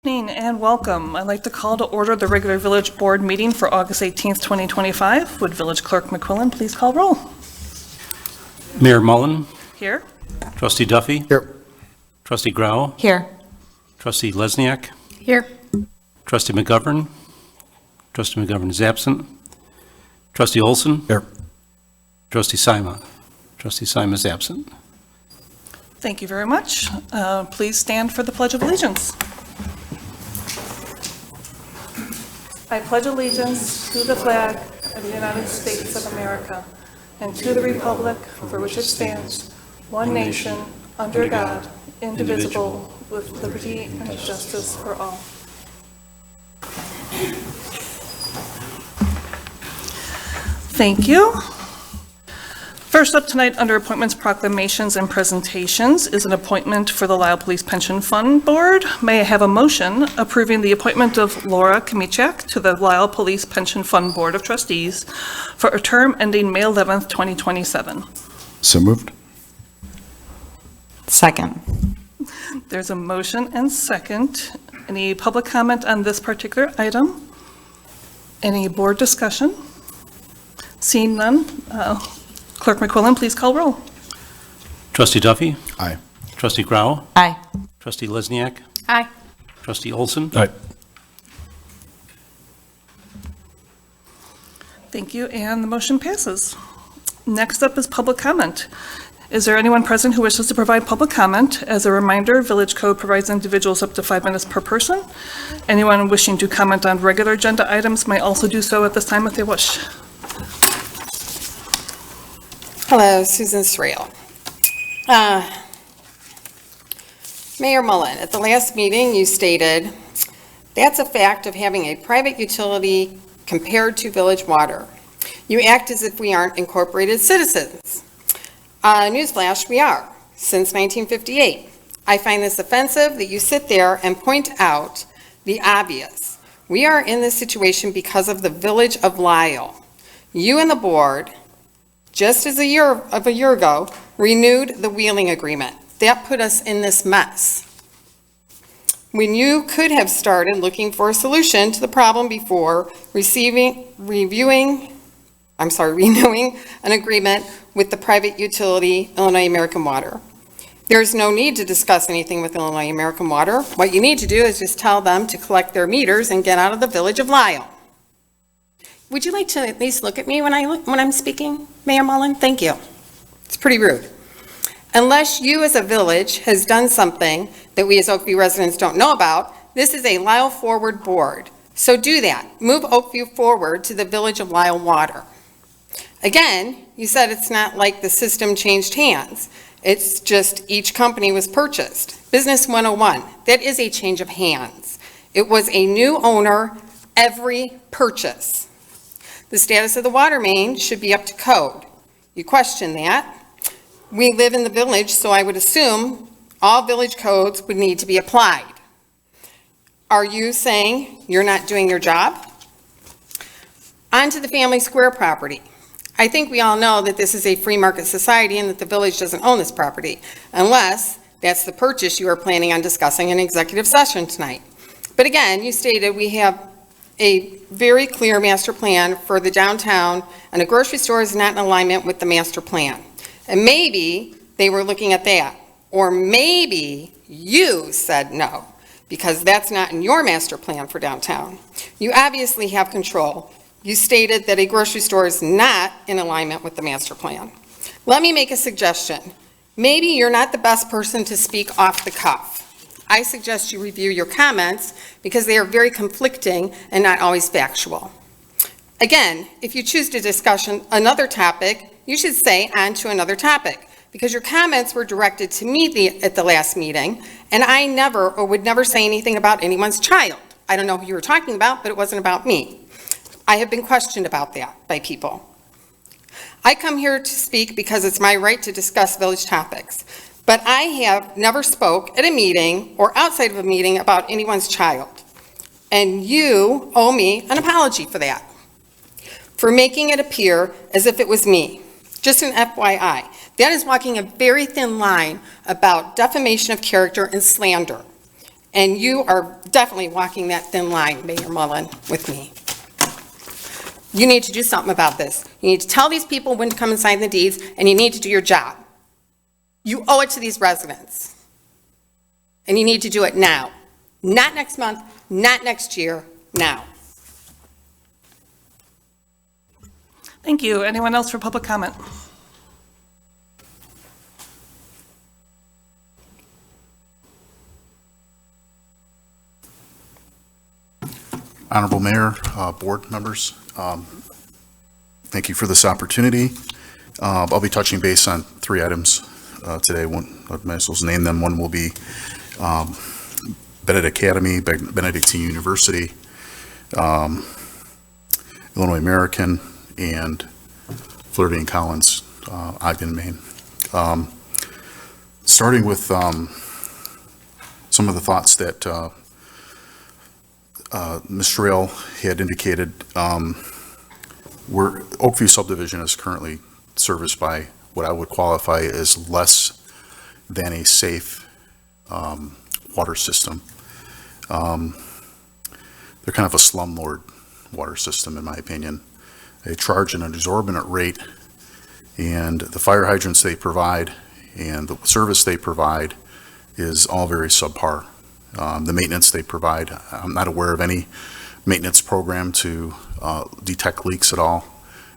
Good evening and welcome. I'd like to call to order the regular village board meeting for August 18th, 2025. Would Village Clerk McQuillan please call roll? Mayor Mullen, Here. Trustee Duffy, Here. Trustee Grau, Here. Trustee Lesniak, Here. Trustee McGovern. Trustee McGovern is absent. Trustee Olson. Here. Trustee Sima. Trustee Sima is absent. Thank you very much. Please stand for the Pledge of Allegiance. I pledge allegiance to the flag of the United States of America and to the republic for which it stands, one nation, under God, indivisible, with liberty and justice for all. Thank you. First up tonight, under appointments, proclamations, and presentations, is an appointment for the Lisle Police Pension Fund Board. May I have a motion approving the appointment of Laura Kamichak to the Lisle Police Pension Fund Board of Trustees for a term ending May 11th, 2027? So moved. Second. There's a motion and second. Any public comment on this particular item? Any board discussion? Seeing none, Clerk McQuillan, please call roll. Trustee Duffy, Aye. Trustee Grau, Aye. Trustee Lesniak, Aye. Trustee Olson. Aye. Thank you, and the motion passes. Next up is public comment. Is there anyone present who wishes to provide public comment? As a reminder, Village Code provides individuals up to 5 minutes per person. Anyone wishing to comment on regular agenda items may also do so at this time if they wish. Hello, Susan Srail. Mayor Mullen, at the last meeting, you stated, that's a fact of having a private utility compared to village water. You act as if we aren't incorporated citizens. Newsflash, we are, since 1958. I find this offensive that you sit there and point out the obvious. We are in this situation because of the village of Lisle. You and the board, just as a year ago, renewed the wheeling agreement. That put us in this mess. When you could have started looking for a solution to the problem before renewing an agreement with the private utility, Illinois American Water. There's no need to discuss anything with Illinois American Water. What you need to do is just tell them to collect their meters and get out of the village of Lisle. Would you like to at least look at me when I'm speaking, Mayor Mullen? Thank you. It's pretty rude. Unless you as a village has done something that we as Oakview residents don't know about, this is a Lisle Forward Board. So do that. Move Oakview forward to the village of Lisle Water. Again, you said it's not like the system changed hands. It's just each company was purchased. Business 101, that is a change of hands. It was a new owner every purchase. The status of the water main should be up to code. You question that. We live in the village, so I would assume all village codes would need to be applied. Are you saying you're not doing your job? On to the Family Square property. I think we all know that this is a free market society and that the village doesn't own this property, unless that's the purchase you are planning on discussing in executive session tonight. But again, you stated we have a very clear master plan for the downtown, and a grocery store is not in alignment with the master plan. And maybe they were looking at that. Or maybe you said no, because that's not in your master plan for downtown. You obviously have control. You stated that a grocery store is not in alignment with the master plan. Let me make a suggestion. Maybe you're not the best person to speak off the cuff. I suggest you review your comments because they are very conflicting and not always factual. Again, if you choose to discuss another topic, you should say on to another topic because your comments were directed to me at the last meeting, and I never or would never say anything about anyone's child. I don't know who you were talking about, but it wasn't about me. I have been questioned about that by people. I come here to speak because it's my right to discuss village topics. But I have never spoke at a meeting or outside of a meeting about anyone's child. And you owe me an apology for that, for making it appear as if it was me. Just an FYI. That is walking a very thin line about defamation of character and slander. And you are definitely walking that thin line, Mayor Mullen, with me. You need to do something about this. You need to tell these people when to come and sign the deeds, and you need to do your job. You owe it to these residents. And you need to do it now. Not next month, not next year, now. Thank you. Anyone else for public comment? Honorable Mayor, board members, thank you for this opportunity. I'll be touching base on 3 items today. One, I might as well name them. One will be Bennett Academy, Benedictine University, Illinois American, and Flaherty and Collins, Ogden, Maine. Starting with some of the thoughts that Ms. Trail had indicated, Oakview subdivision is currently serviced by what I would qualify as less than a safe water system. They're kind of a slumlord water system, in my opinion. They charge an exorbitant rate, and the fire hydrants they provide and the service they provide is all very subpar. The maintenance they provide, I'm not aware of any maintenance program to detect leaks at all.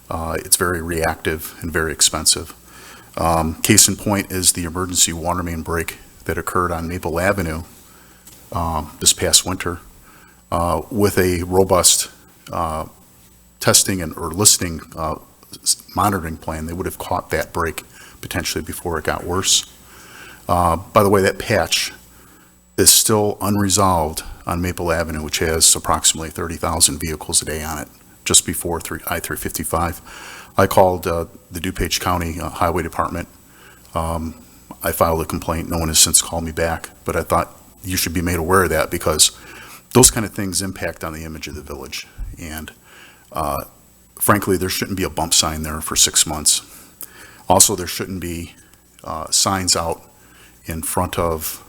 It's very reactive and very expensive. Case in point is the emergency water main break that occurred on Maple Avenue this past winter. With a robust testing or listening monitoring plan, they would have caught that break potentially before it got worse. By the way, that patch is still unresolved on Maple Avenue, which has approximately 30,000 vehicles a day on it, just before I-355. I called the DuPage County Highway Department. I filed a complaint. No one has since called me back, but I thought you should be made aware of that because those kind of things impact on the image of the village. And frankly, there shouldn't be a bump sign there for 6 months. Also, there shouldn't be signs out in front of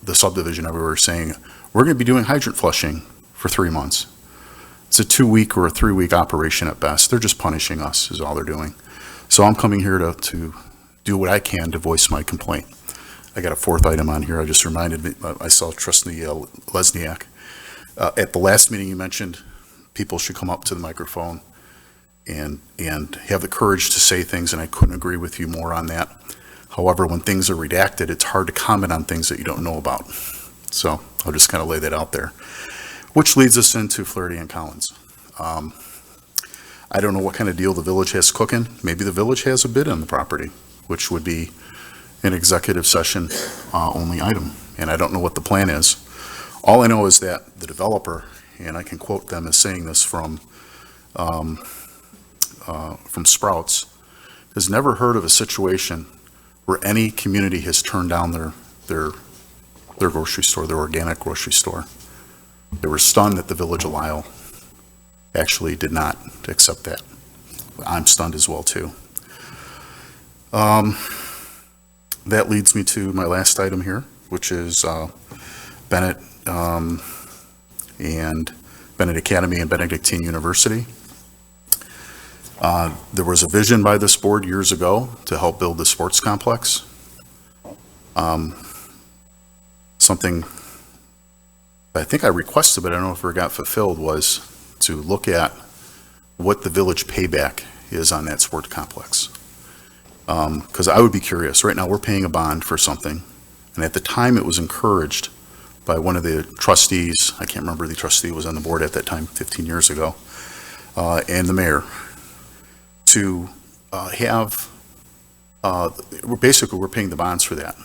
the subdivision everywhere saying, we're going to be doing hydrant flushing for 3 months. It's a 2-week or a 3-week operation at best. They're just punishing us is all they're doing. So I'm coming here to do what I can to voice my complaint. I got a 4th item on here. I just reminded me, I saw Trustee Lesniak. At the last meeting you mentioned people should come up to the microphone and have the courage to say things, and I couldn't agree with you more on that. However, when things are redacted, it's hard to comment on things that you don't know about. So I'll just kind of lay that out there. Which leads us into Flaherty and Collins. I don't know what kind of deal the village has cooking. Maybe the village has a bid on the property, which would be an executive session only item. And I don't know what the plan is. All I know is that the developer, and I can quote them as saying this from Sprouts, has never heard of a situation where any community has turned down their grocery store, their organic grocery store. They were stunned that the Village of Lisle actually did not accept that. I'm stunned as well, too. That leads me to my last item here, which is Bennett and Bennett Academy and Benedictine University. There was a vision by this board years ago to help build the sports complex. Something I think I requested, but I don't know if it got fulfilled, was to look at what the village payback is on that sport complex. Because I would be curious. Right now, we're paying a bond for something, and at the time, it was encouraged by one of the trustees. I can't remember the trustee who was on the board at that time, 15 years ago, and the mayor, to have, we're paying the bonds for that,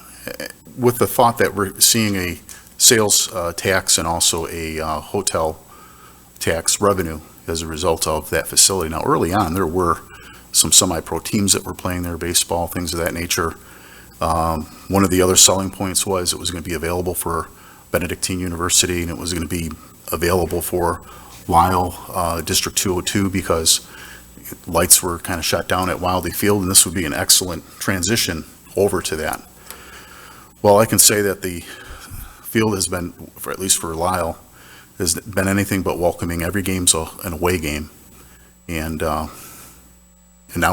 with the thought that we're seeing a sales tax and also a hotel tax revenue as a result of that facility. Now, early on, there were some semi-pro teams that were playing there, baseball, things of that nature. One of the other selling points was it was going to be available for Benedictine University, and it was going to be available for Lisle District 202 because lights were kind of shut down at Wildey Field, and this would be an excellent transition over to that. Well, I can say that the field has been, for at least for Lyle, has been anything but welcoming. Every game's an away game. And now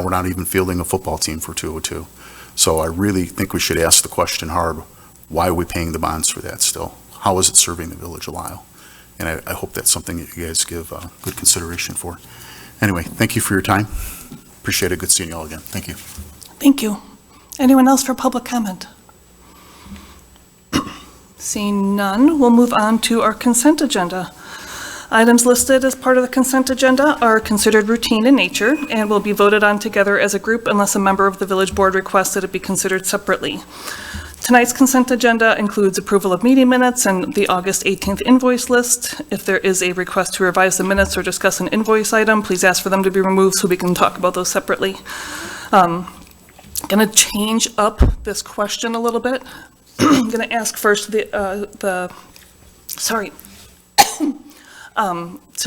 we're not even fielding a football team for 202. So I really think we should ask the question hard, why are we paying the bonds for that still? How is it serving the village of Lyle? And I hope that's something that you guys give good consideration for. Anyway, thank you for your time. Appreciate it. Good seeing you all again. Thank you. Thank you. Anyone else for public comment? Seeing none, we'll move on to our consent agenda. Items listed as part of the consent agenda are considered routine in nature and will be voted on together as a group unless a member of the village board requests that it be considered separately. Tonight's consent agenda includes approval of meeting minutes and the August 18th invoice list. If there is a request to revise the minutes or discuss an invoice item, please ask for them to be removed so we can talk about those separately. Going to change up this question a little bit. I'm going to ask first to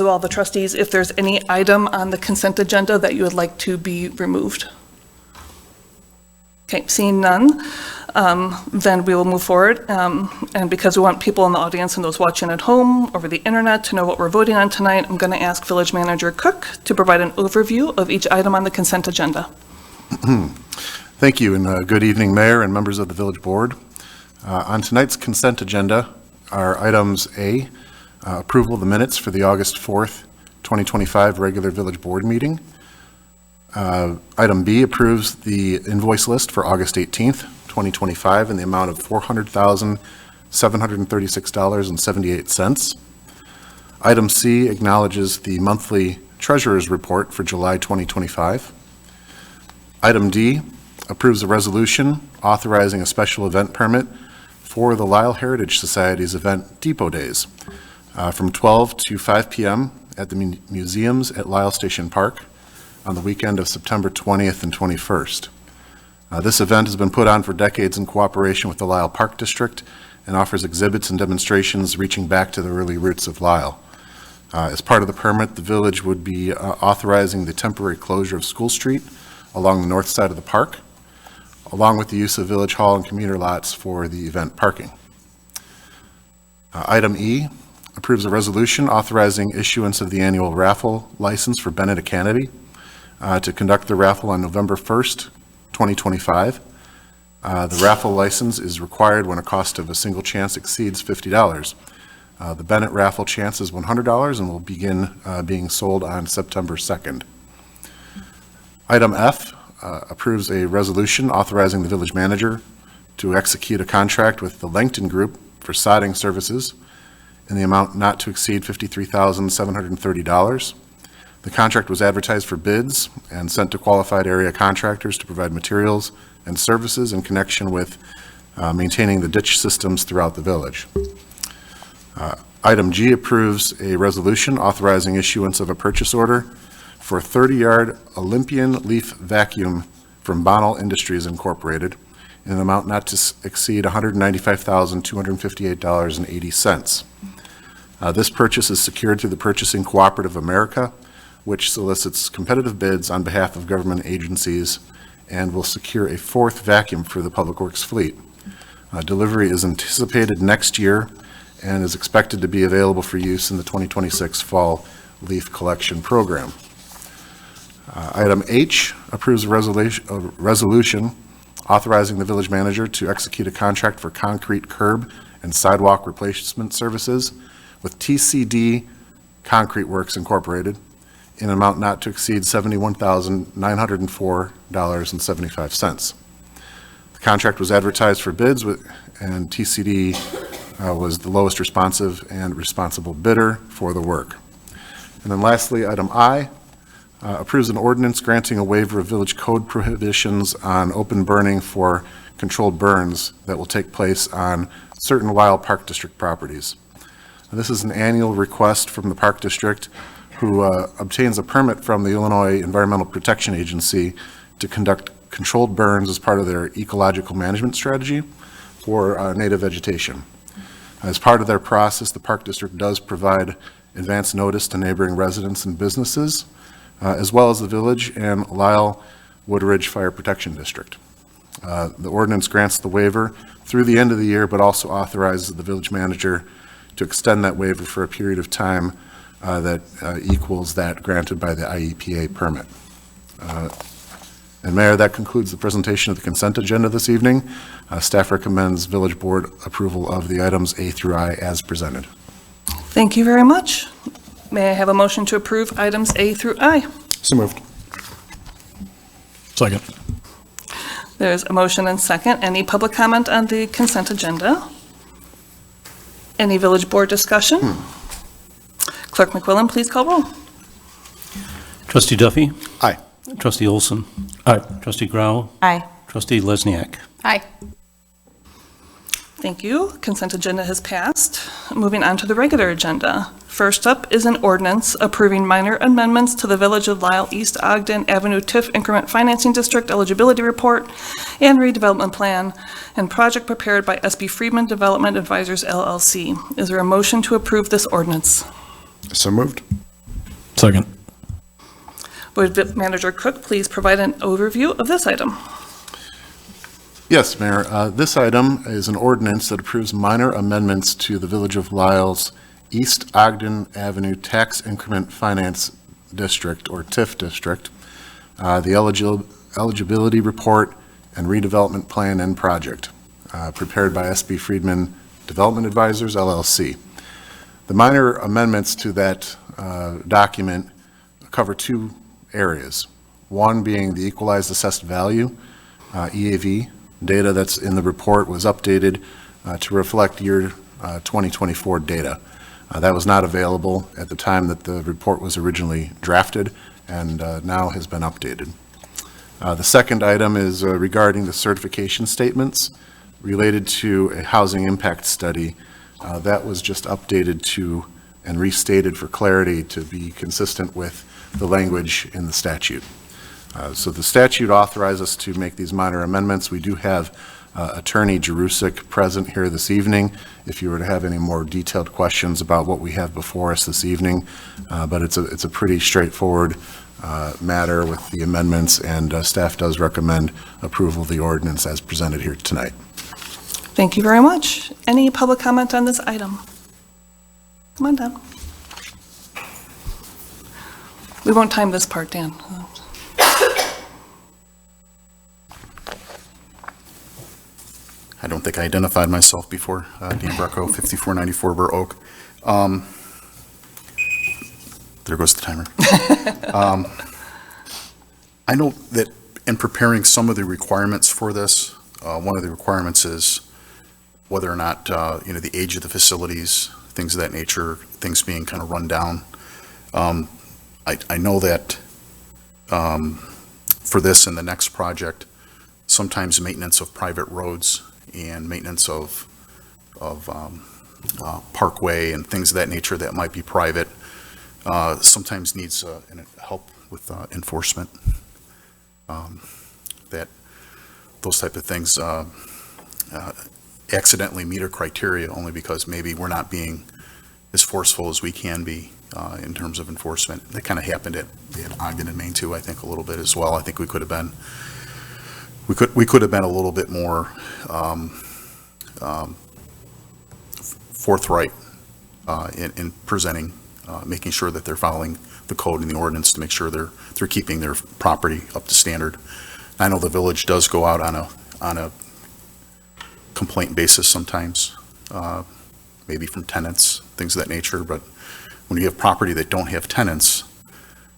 all the trustees if there's any item on the consent agenda that you would like to be removed. Okay, seeing none, then we will move forward. And because we want people in the audience and those watching at home over the internet to know what we're voting on tonight, I'm going to ask Village Manager Cook to provide an overview of each item on the consent agenda. Thank you, and good evening, Mayor and members of the Village Board. On tonight's consent agenda are items A, approval of the minutes for the August 4th, 2025 regular Village Board meeting. Item B approves the invoice list for August 18th, 2025 in the amount of $400,736.78. Item C acknowledges the monthly treasurer's report for July 2025. Item D approves a resolution authorizing a special event permit for the Lyle Heritage Society's event Depot Days from 12 to 5 p.m. at the museums at Lyle Station Park on the weekend of September 20th and 21st. This event has been put on for decades in cooperation with the Lyle Park District and offers exhibits and demonstrations reaching back to the early roots of Lyle. As part of the permit, the village would be authorizing the temporary closure of School Street along the north side of the park, along with the use of Village Hall and commuter lots for the event parking. Item E approves a resolution authorizing issuance of the annual raffle license for Benedict Kennedy to conduct the raffle on November 1st, 2025. The raffle license is required when a cost of a single chance exceeds $50. The Bennett raffle chance is $100 and will begin being sold on September 2nd. Item F approves a resolution authorizing the village manager to execute a contract with the Langton Group for sodding services in the amount not to exceed $53,730. The contract was advertised for bids and sent to qualified area contractors to provide materials and services in connection with maintaining the ditch systems throughout the village. Item G approves a resolution authorizing issuance of a purchase order for a 30-yard Olympian leaf vacuum from Bonnell Industries Incorporated in an amount not to exceed $195,258.80. This purchase is secured through the Purchasing Cooperative America, which solicits competitive bids on behalf of government agencies and will secure a fourth vacuum for the Public Works fleet. Delivery is anticipated next year and is expected to be available for use in the 2026 Fall Leaf Collection Program. Item H approves a resolution authorizing the village manager to execute a contract for concrete curb and sidewalk replacement services with TCD Concrete Works Incorporated in an amount not to exceed $71,904.75. The contract was advertised for bids and TCD was the lowest responsive and responsible bidder for the work. And then lastly, item I approves an ordinance granting a waiver of village code prohibitions on open burning for controlled burns that will take place on certain Lyle Park District properties. This is an annual request from the Park District, who obtains a permit from the Illinois Environmental Protection Agency to conduct controlled burns as part of their ecological management strategy for native vegetation. As part of their process, the Park District does provide advance notice to neighboring residents and businesses, as well as the village and Lyle Woodridge Fire Protection District. The ordinance grants the waiver through the end of the year, but also authorizes the village manager to extend that waiver for a period of time that equals that granted by the IEPA permit. And Mayor, that concludes the presentation of the consent agenda this evening. Staff recommends village board approval of the items A through I as presented. Thank you very much. May I have a motion to approve items A through I? So moved. Second. There's a motion and second. Any public comment on the consent agenda? Any village board discussion? Clerk McQuillan, please call roll. Trustee Duffy? Aye. Trustee Olson? Aye. Trustee Grau? Aye. Trustee Lesniak? Aye. Thank you. Consent agenda has passed. Moving on to the regular agenda. First up is an ordinance approving minor amendments to the Village of Lisle East Ogden Avenue TIF Increment Financing District Eligibility Report and Redevelopment Plan and project prepared by SB Friedman Development Advisors LLC. Is there a motion to approve this ordinance? So moved. Second. Would Manager Cook please provide an overview of this item? Yes, Mayor. This item is an ordinance that approves minor amendments to the Village of Lisle's East Ogden Avenue Tax Increment Finance District, or TIF District, the eligibility report and redevelopment plan and project, prepared by SB Friedman Development Advisors, LLC. The minor amendments to that document cover two areas. One being the equalized assessed value, EAV, data that's in the report was updated to reflect year 2024 data. That was not available at the time that the report was originally drafted and now has been updated. The second item is regarding the certification statements related to a housing impact study. That was just updated to and restated for clarity to be consistent with the language in the statute. So the statute authorizes us to make these minor amendments. We do have Attorney Jerusik present here this evening if you were to have any more detailed questions about what we have before us this evening. But it's a pretty straightforward matter with the amendments, and staff does recommend approval of the ordinance as presented here tonight. Thank you very much. Any public comment on this item? Come on down. We won't time this part, Dan. I don't think I identified myself before. Dan Brecko, 5494 Burr Oak. There goes the timer. I know that in preparing some of the requirements for this, one of the requirements is whether or not, the age of the facilities, things of that nature, things being kind of run down. I know that for this and the next project, sometimes maintenance of private roads and maintenance of parkway and things of that nature that might be private sometimes needs help with enforcement. That those type of things accidentally meet a criteria only because maybe we're not being as forceful as we can be in terms of enforcement. That kind of happened at Ogden and Maine too, I think, a little bit as well. I think we could have been a little bit more forthright in presenting, making sure that they're following the code and the ordinance to make sure they're keeping their property up to standard. I know the village does go out on a complaint basis sometimes, maybe from tenants, things of that nature, but when you have property that don't have tenants,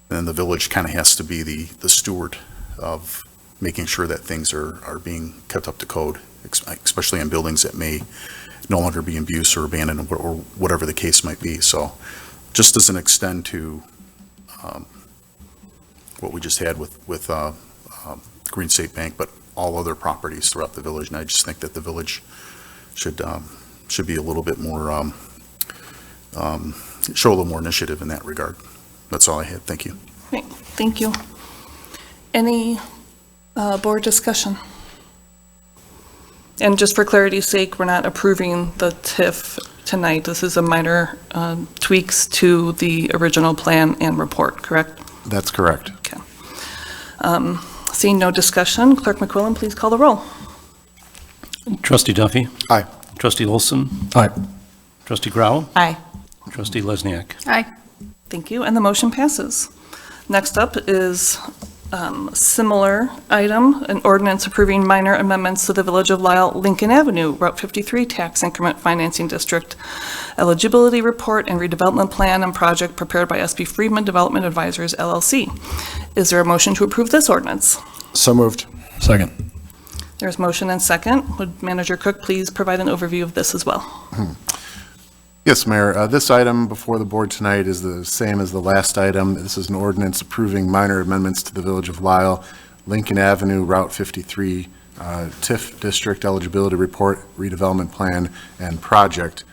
then the village kind of has to be the steward of making sure that things are being kept up to code, especially in buildings that may no longer be in use or abandoned or whatever the case might be. So just doesn't extend to what we just had with Green State Bank, but all other properties throughout the village. And I just think that the village should be a little bit more, show a little more initiative in that regard. That's all I had. Thank you. Great, thank you. Any board discussion? And just for clarity's sake, we're not approving the TIF tonight. This is a minor tweaks to the original plan and report, correct? That's correct. Okay. Seeing no discussion, Clerk McQuillan, please call the roll. Trustee Duffy. Aye. Trustee Olson. Aye. Trustee Grau. Aye. Trustee Lesniak. Aye. Thank you, and the motion passes. Next up is similar item, an ordinance approving minor amendments to the Village of Lisle Lincoln Avenue, Route 53 Tax Increment Financing District Eligibility Report and Redevelopment Plan and Project prepared by SB Friedman Development Advisors LLC. Is there a motion to approve this ordinance? So moved. Second. There's motion and second. Would Manager Cook please provide an overview of this as well? Yes, Mayor. This item before the board tonight is the same as the last item. This is an ordinance approving minor amendments to the Village of Lisle, Lincoln Avenue, Route 53, TIF District Eligibility Report, Redevelopment Plan, and Project,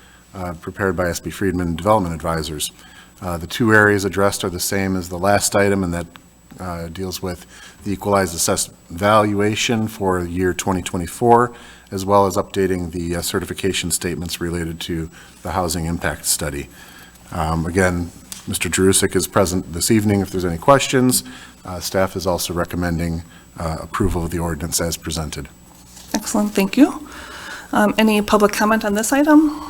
prepared by SB Friedman Development Advisors. The two areas addressed are the same as the last item, and that deals with the equalized assessed valuation for the year 2024, as well as updating the certification statements related to the housing impact study. Again, Mr. Jerusik is present this evening if there's any questions. Staff is also recommending approval of the ordinance as presented. Excellent, thank you. Any public comment on this item?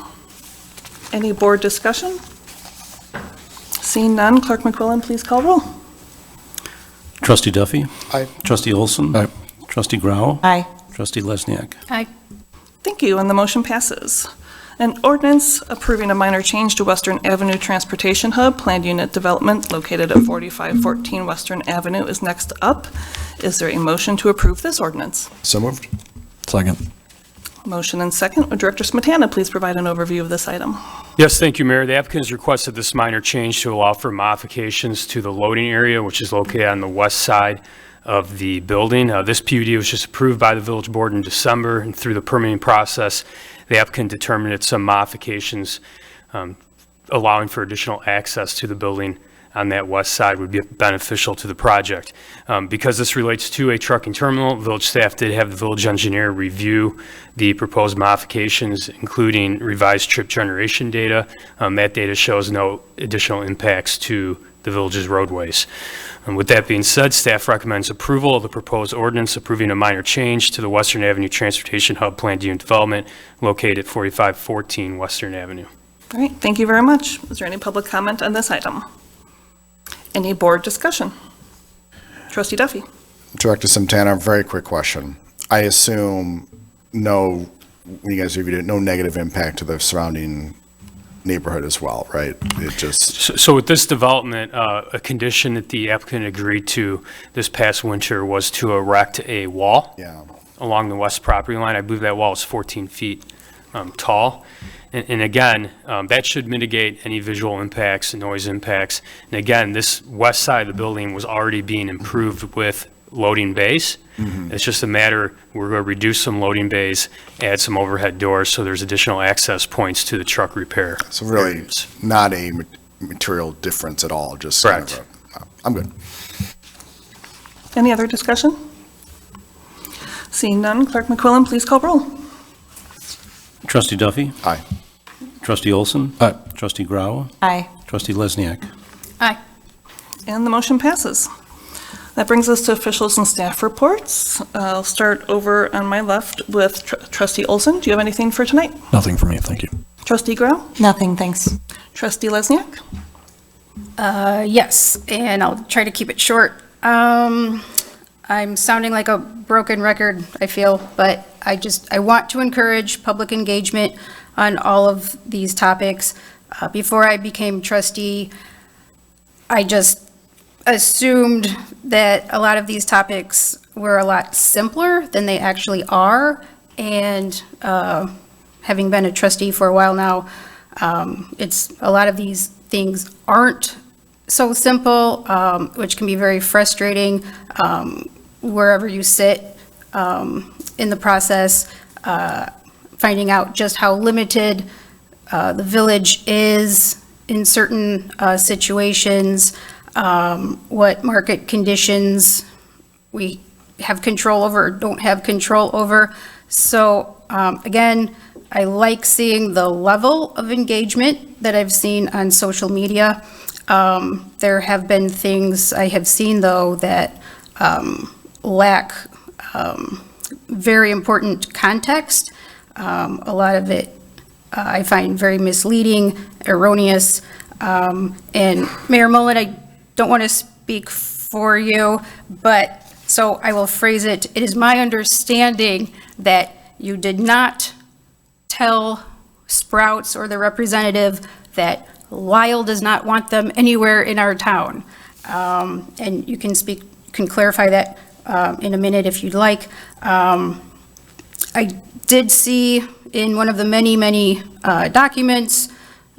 Any board discussion? Seeing none, Clerk McQuillan, please call roll. Trustee Duffy. Aye. Trustee Olson. Aye. Trustee Grau. Aye. Trustee Lesniak. Aye. Thank you, and the motion passes. An ordinance approving a minor change to Western Avenue Transportation Hub Planned Unit Development located at 4514 Western Avenue is next up. Is there a motion to approve this ordinance? So moved. Second. Motion and second. Would Director Smetana please provide an overview of this item? Yes, thank you, Mayor. The applicant has requested this minor change to allow for modifications to the loading area, which is located on the west side of the building. This PUD was just approved by the village board in December, and through the permitting process, the applicant determined that some modifications allowing for additional access to the building on that west side would be beneficial to the project. Because this relates to a trucking terminal, village staff did have the village engineer review the proposed modifications, including revised trip generation data. That data shows no additional impacts to the village's roadways. And with that being said, staff recommends approval of the proposed ordinance approving a minor change to the Western Avenue Transportation Hub Planned Unit Development located at 4514 Western Avenue. All right, thank you very much. Is there any public comment on this item? Any board discussion? Trustee Duffy. Director Santana, very quick question. I assume when you guys reviewed it, no negative impact to the surrounding neighborhood as well, right? It just, So with this development, a condition that the applicant agreed to this past winter was to erect a wall yeah. along the west property line. I believe that wall is 14 feet tall. And again, that should mitigate any visual impacts and noise impacts. And again, this west side of the building was already being improved with loading bays. It's just a matter, we're going to reduce some loading bays, add some overhead doors, so there's additional access points to the truck repair. So really not a material difference at all, just kind of Correct. I'm good. Any other discussion? Seeing none, Clerk McQuillan, please call roll. Trustee Duffy. Aye. Trustee Olson. Aye. Trustee Grau. Aye. Trustee Lesniak. Aye. And the motion passes. That brings us to officials and staff reports. I'll start over on my left with Trustee Olson. Do you have anything for tonight? Nothing for me, thank you. Trustee Grau? Nothing, thanks. Trustee Lesniak? Yes, and I'll try to keep it short. I'm sounding like a broken record, I feel, but I want to encourage public engagement on all of these topics. Before I became trustee, I just assumed that a lot of these topics were a lot simpler than they actually are. And having been a trustee for a while now, it's a lot of these things aren't so simple, which can be very frustrating wherever you sit in the process, finding out just how limited the village is in certain situations, what market conditions we have control over or don't have control over. So again, I like seeing the level of engagement that I've seen on social media. There have been things I have seen, though, that lack very important context. A lot of it I find very misleading, erroneous. And Mayor Mullen, I don't want to speak for you, but so I will phrase it. It is my understanding that you did not tell Sprouts or the representative that Lyle does not want them anywhere in our town. And you can clarify that in a minute if you'd like. I did see in one of the many documents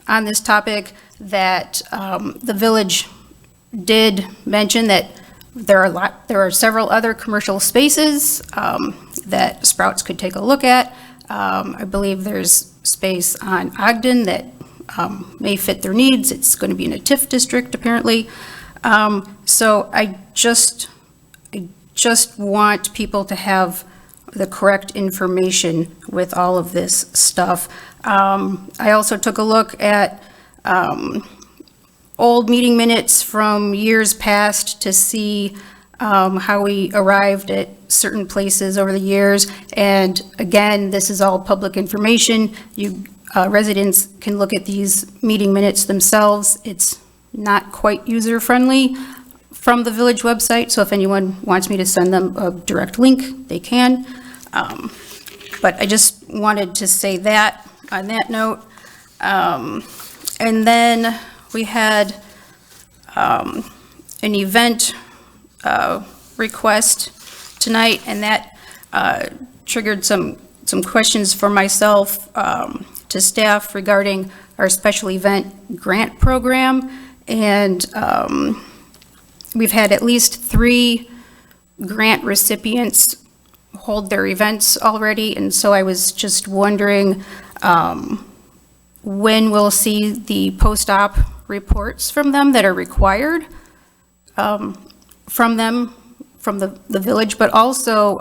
on this topic that the village did mention that there are several other commercial spaces that Sprouts could take a look at. I believe there's space on Ogden that may fit their needs. It's going to be in a TIF district, apparently. So I just want people to have the correct information with all of this stuff. I also took a look at old meeting minutes from years past to see how we arrived at certain places over the years. And again, this is all public information. You residents can look at these meeting minutes themselves. It's not quite user-friendly from the village website, so if anyone wants me to send them a direct link, they can. But I just wanted to say that on that note. And then we had an event request tonight, and that triggered some questions for myself to staff regarding our special event grant program. And we've had at least 3 grant recipients hold their events already, and so I was just wondering when we'll see the post-op reports from them that are required from them, from the village, but also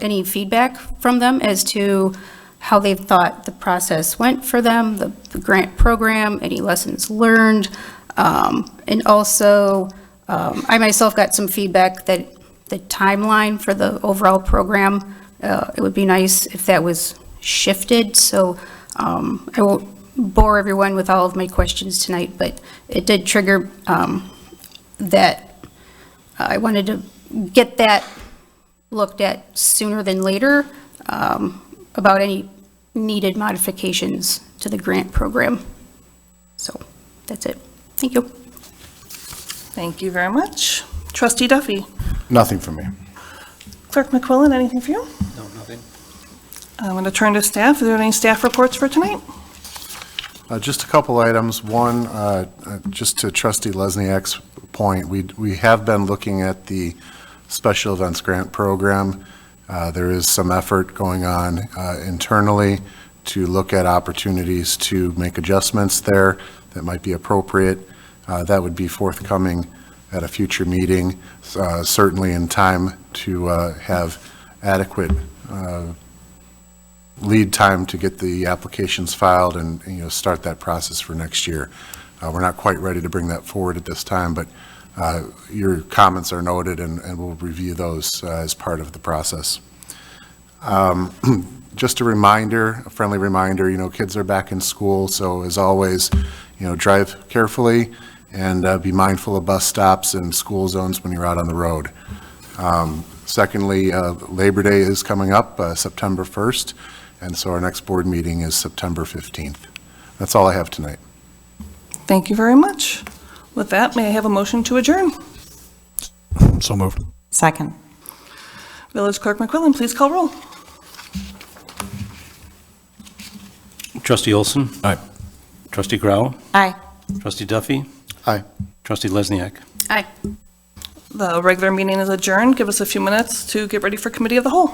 any feedback from them as to how they thought the process went for them, the grant program, any lessons learned. And also, I myself got some feedback that the timeline for the overall program, it would be nice if that was shifted. So I won't bore everyone with all of my questions tonight, but it did trigger that I wanted to get that looked at sooner than later about any needed modifications to the grant program. So that's it. Thank you. Thank you very much. Trustee Duffy. Nothing from me. Clerk McQuillan, anything for you? No, nothing. I'm going to turn to staff. Are there any staff reports for tonight? Just a couple items. One, just to Trustee Lesniak's point, we have been looking at the Special Events Grant Program. There is some effort going on internally to look at opportunities to make adjustments there that might be appropriate. That would be forthcoming at a future meeting, certainly in time to have adequate lead time to get the applications filed and start that process for next year. We're not quite ready to bring that forward at this time, but your comments are noted and we'll review those as part of the process. Just a reminder, a friendly reminder, kids are back in school, so as always, drive carefully and be mindful of bus stops and school zones when you're out on the road. Secondly, Labor Day is coming up, September 1st, and so our next board meeting is September 15th. That's all I have tonight. Thank you very much. With that, may I have a motion to adjourn? So moved. Second. Village Clerk McQuillan, please call roll. Trustee Olson? Aye. Trustee Grau? Aye. Trustee Duffy? Aye. Trustee Lesniak? Aye. The regular meeting is adjourned. Give us a few minutes to get ready for committee of the whole.